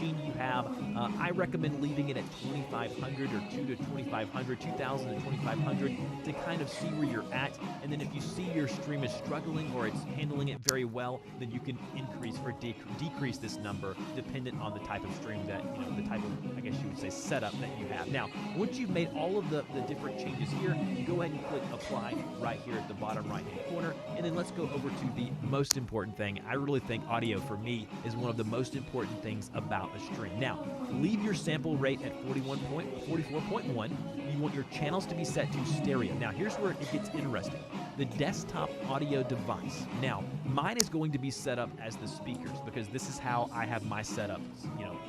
machine you have. I recommend leaving it at 2500 or 2 to 2500, 2000 to 2500 to kind of see where you're at. And then if you see your stream is struggling or it's handling it very well, then you can increase or decrease this number dependent on the type of stream that, the type of, I guess you would say, setup that you have. Now, once you've made all of the different changes here, go ahead and click apply right here at the bottom right-hand corner. And then let's go over to the most important thing. I really think audio for me is one of the most important things about a stream. Now, leave your sample rate at 44.1. You want your channels to be set to stereo. Now, here's where it gets interesting. The desktop audio device. Now, mine is going to be set up as the speakers because this is how I have my setups,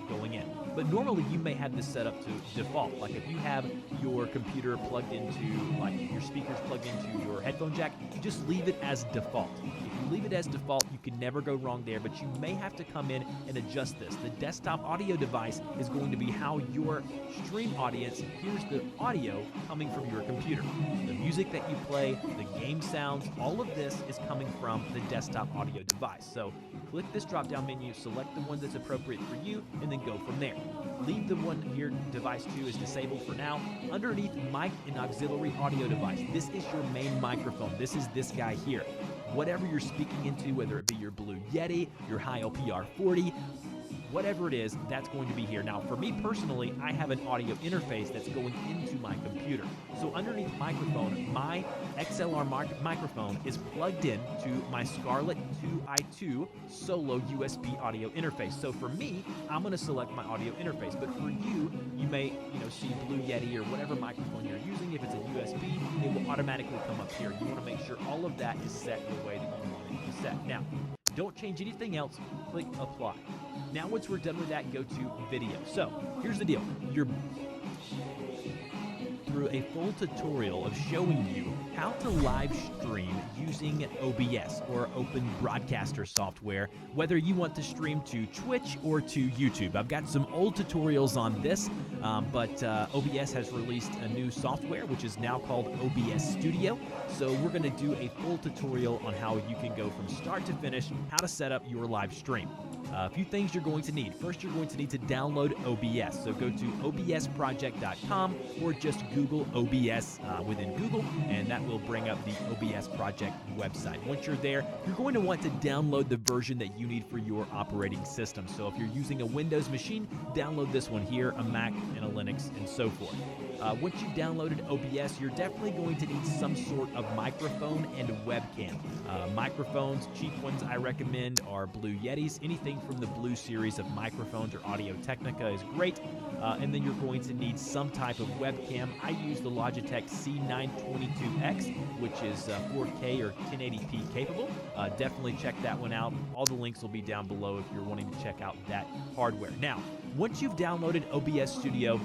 going in. But normally you may have this set up to default. Like if you have your computer plugged into, like your speakers plugged into your headphone jack, just leave it as default. If you leave it as default, you can never go wrong there, but you may have to come in and adjust this. The desktop audio device is going to be how your stream audience hears the audio coming from your computer. The music that you play, the game sounds, all of this is coming from the desktop audio device. So click this drop-down menu, select the one that's appropriate for you, and then go from there. Leave the one here, device 2 is disabled for now. Underneath mic and auxiliary audio device, this is your main microphone. This is this guy here. Whatever you're speaking into, whether it be your Blue Yeti, your Heil PR40, whatever it is, that's going to be here. Now, for me personally, I have an audio interface that's going into my computer. So underneath microphone, my XLR microphone is plugged in to my Scarlett 2i2 solo USB audio interface. So for me, I'm going to select my audio interface. But for you, you may see Blue Yeti or whatever microphone you're using. If it's a USB, it will automatically come up here. You want to make sure all of that is set the way that you want it to set. Now, don't change anything else. Click apply. Now, once we're done with that, go to video. So here's the deal. You're through a full tutorial of showing you how to live stream using OBS or Open Broadcaster software, whether you want to stream to Twitch or to YouTube. I've got some old tutorials on this, but OBS has released a new software, which is now called OBS Studio. So we're going to do a full tutorial on how you can go from start to finish, how to set up your live stream. A few things you're going to need. First, you're going to need to download OBS. So go to obsproject.com or just Google OBS within Google, and that will bring up the OBS Project website. Once you're there, you're going to want to download the version that you need for your operating system. So if you're using a Windows machine, download this one here, a Mac and a Linux, and so forth. Once you've downloaded OBS, you're definitely going to need some sort of microphone and webcam. Microphones, cheap ones I recommend are Blue Yetis. Anything from the Blue series of microphones or Audio Technica is great. And then you're going to need some type of webcam. I use the Logitech C922X, which is 4K or 1080p capable. Definitely check that one out. All the links will be down below if you're wanting to check out that hardware. Now, once you've downloaded OBS Studio,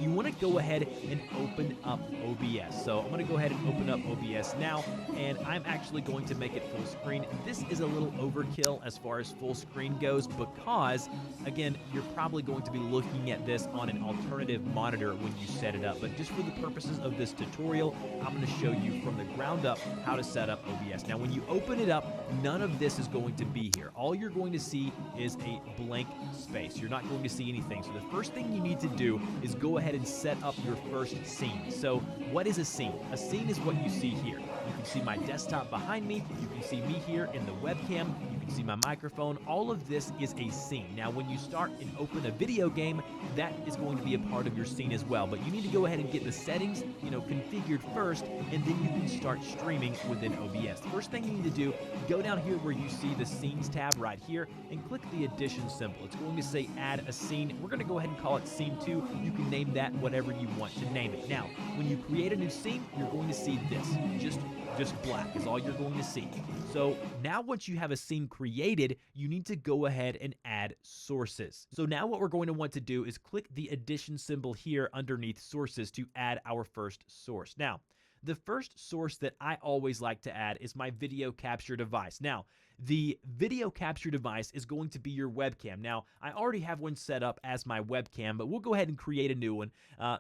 you want to go ahead and open up OBS. So I'm going to go ahead and open up OBS now, and I'm actually going to make it full screen. This is a little overkill as far as full screen goes because, again, you're probably going to be looking at this on an alternative monitor when you set it up. But just for the purposes of this tutorial, I'm going to show you from the ground up how to set up OBS. Now, when you open it up, none of this is going to be here. All you're going to see is a blank space. You're not going to see anything. So the first thing you need to do is go ahead and set up your first scene. So what is a scene? A scene is what you see here. You can see my desktop behind me. You can see me here in the webcam. You can see my microphone. All of this is a scene. Now, when you start and open a video game, that is going to be a part of your scene as well. But you need to go ahead and get the settings, configured first, and then you can start streaming within OBS. The first thing you need to do, go down here where you see the Scenes tab right here and click the addition symbol. It's going to say add a scene. We're going to go ahead and call it Scene 2. You can name that whatever you want to name it. Now, when you create a new scene, you're going to see this. Just black is all you're going to see. So now once you have a scene created, you need to go ahead and add sources. So now what we're going to want to do is click the addition symbol here underneath sources to add our first source. Now, the first source that I always like to add is my video capture device. Now, the video capture device is going to be your webcam. Now, I already have one set up as my webcam, but we'll go ahead and create a new one.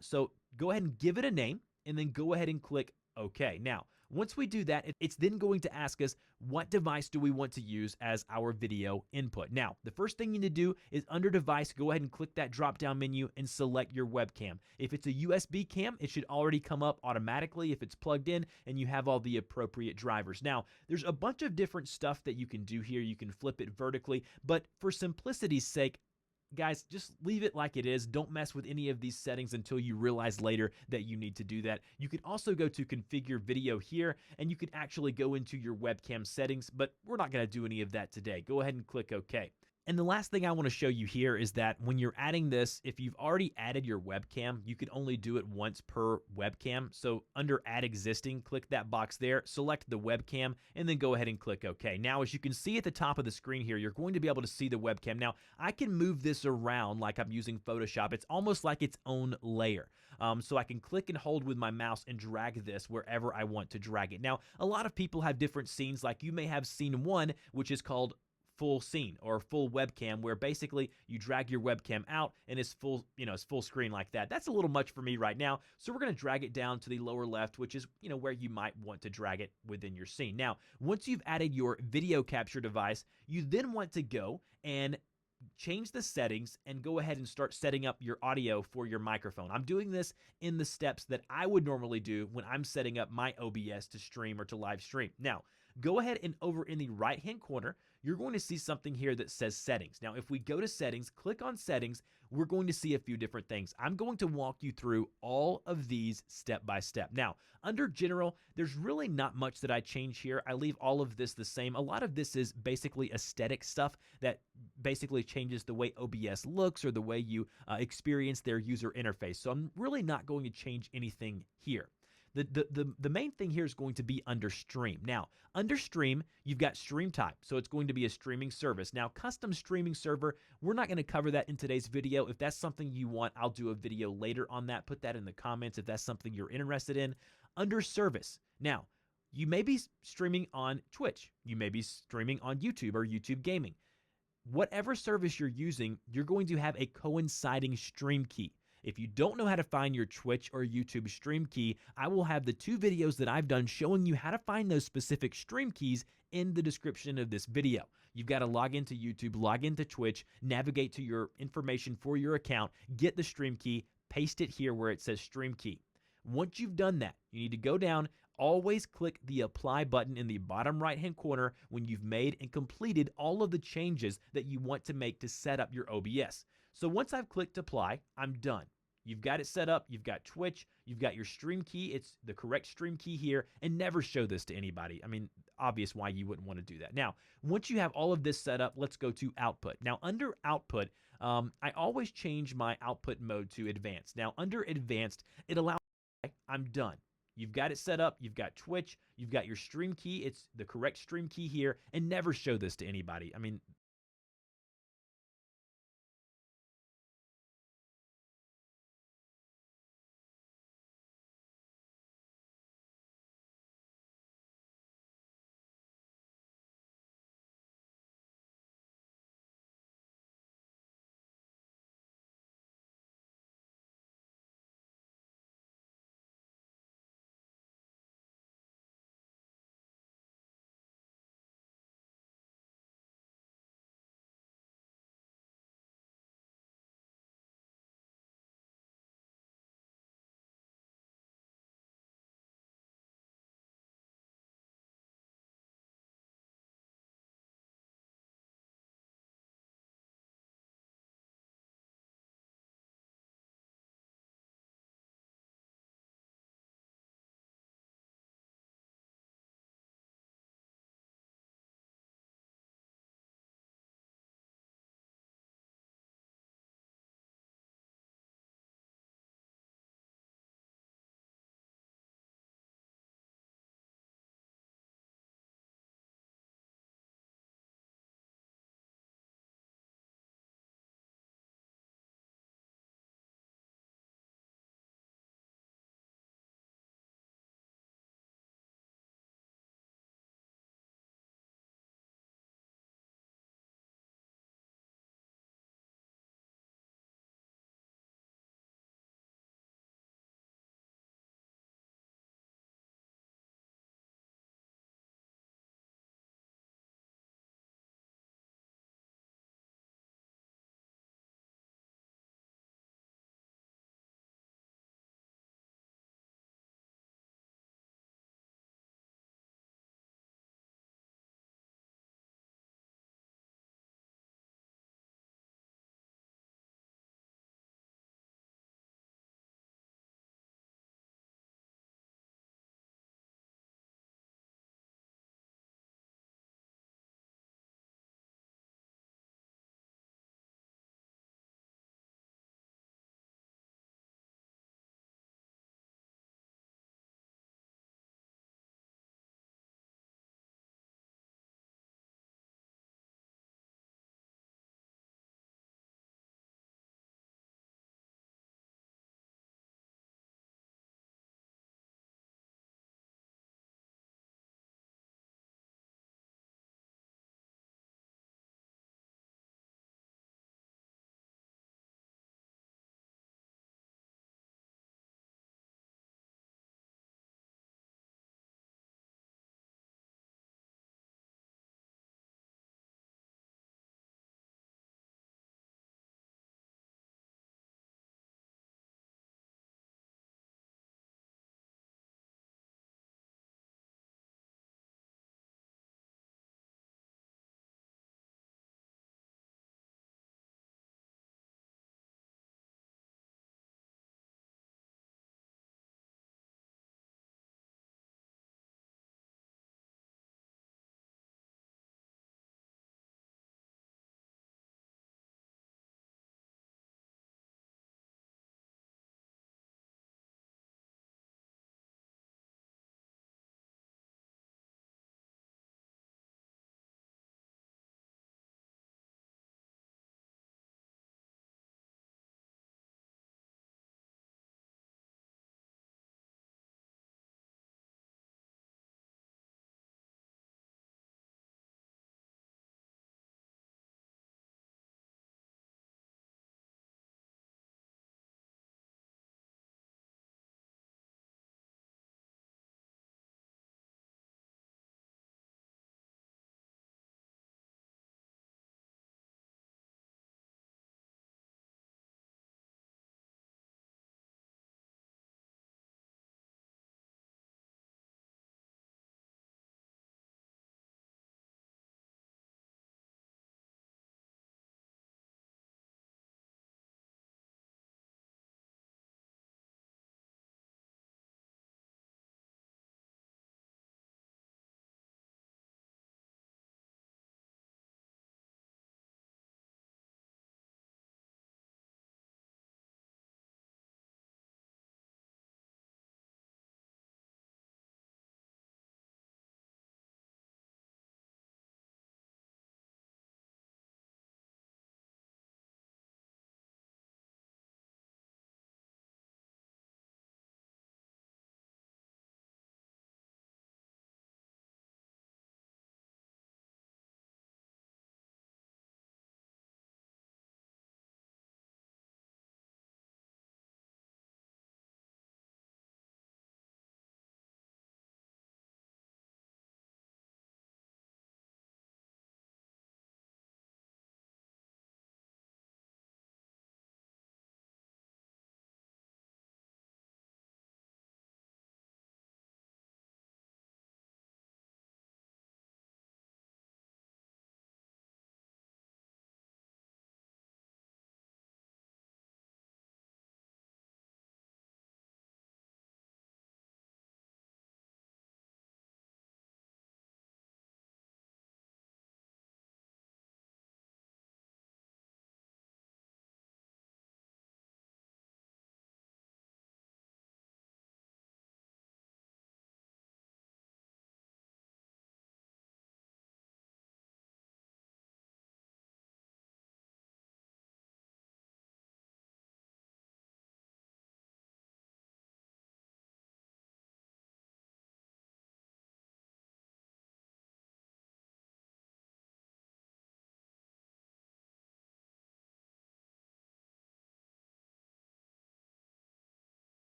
So go ahead and give it a name, and then go ahead and click OK. Now, Once we do that, it's then going to ask us what device do we want to use as our video input. Now, the first thing you need to do is under device, go ahead and click that drop down menu and select your webcam. If it's a USB cam, it should already come up automatically if it's plugged in and you have all the appropriate drivers. Now, there's a bunch of different stuff that you can do here. You can flip it vertically, but for simplicity's sake, guys, just leave it like it is. Don't mess with any of these settings until you realize later that you need to do that. You can also go to configure video here, and you can actually go into your webcam settings, but we're not going to do any of that today. Go ahead and click OK. And the last thing I want to show you here is that when you're adding this, if you've already added your webcam, you can only do it once per webcam. So under Add Existing, click that box there, select the webcam, and then go ahead and click OK. Now, as you can see at the top of the screen here, you're going to be able to see the webcam. Now, I can move this around like I'm using Photoshop. It's almost like its own layer. So I can click and hold with my mouse and drag this wherever I want to drag it. Now, a lot of people have different scenes, like you may have scene 1, which is called full scene or full webcam, where basically you drag your webcam out and it's full, it's full screen like that. That's a little much for me right now, so we're going to drag it down to the lower left, which is where you might want to drag it within your scene. Now, once you've added your video capture device, you then want to go and change the settings and go ahead and start setting up your audio for your microphone. I'm doing this in the steps that I would normally do when I'm setting up my OBS to stream or to live stream. Now, go ahead and over in the right-hand corner, you're going to see something here that says settings. Now, if we go to settings, click on settings, we're going to see a few different things. I'm going to walk you through all of these step by step. Now, under general, there's really not much that I change here. I leave all of this the same. A lot of this is basically aesthetic stuff that basically changes the way OBS looks or the way you experience their user interface. So I'm really not going to change anything here. The main thing here is going to be under stream. Now, under stream, you've got stream type. So it's going to be a streaming service. Now, custom streaming server, we're not going to cover that in today's video. If that's something you want, I'll do a video later on that. Put that in the comments if that's something you're interested in. Under service. Now, you may be streaming on Twitch. You may be streaming on YouTube or YouTube Gaming. Whatever service you're using, you're going to have a coinciding stream key. If you don't know how to find your Twitch or YouTube stream key, I will have the 2 videos that I've done showing you how to find those specific stream keys in the description of this video. You've got to log into YouTube, log into Twitch, navigate to your information for your account, get the stream key, paste it here where it says stream key. Once you've done that, you need to go down, always click the apply button in the bottom right-hand corner when you've made and completed all of the changes that you want to make to set up your OBS. So once I've clicked apply, I'm done. You've got it set up, you've got Twitch, you've got your stream key, it's the correct stream key here, and never show this to anybody. I mean, obvious why you wouldn't want to do that. Now, once you have all of this set up, let's go to output. Now, under output, I always change my output mode to advanced. Now, under advanced, it allows, I'm done. You've got it set up, you've got Twitch, you've got your stream key, it's the correct stream key here, and never show this to anybody. I mean,